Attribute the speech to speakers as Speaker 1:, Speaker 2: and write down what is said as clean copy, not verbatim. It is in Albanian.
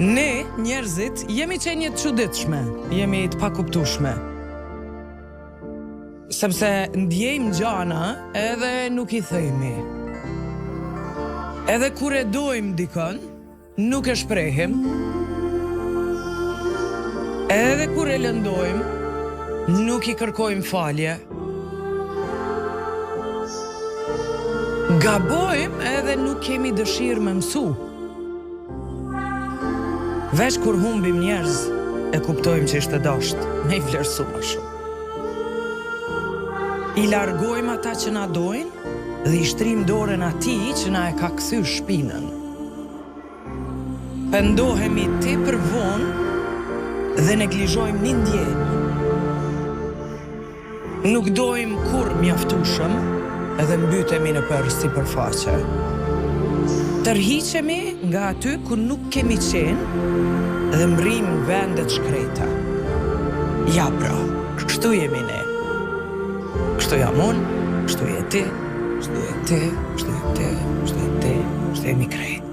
Speaker 1: Ne, njerëzit, jemi qenje të çuditshme, jemi të pakuptueshme. Sepse ndjejmë gjana edhe nuk i themi. Edhe kur e dojmë dikën, nuk e shprehim. Edhe kur e lëndojmë, nuk i kërkojmë falje. Gabojmë edhe nuk kemi dëshirë me mësu. Veç kur humbim njerëz, e kuptojmë që ishte dashtë, me i vlerësu më shumë. I largojmë ata që na dojnë dhe i shtrim dorën atij që na e ka kthyr shpinën. Pendohemi tepër vonë dhe neglizhojmë një ndjenjë. Nuk dojmë kur mjaftueshëm edhe mbytemi në për sipërfaqe. Tërhiqemi nga aty ku nuk kemi qenë dhe mrim vendet shkreta. Ja pra, kështu jemi ne. Kështu jam unë, kështu je ti, kështu je ti, kështu je ti, kështu je ti, kështu jemi krejt.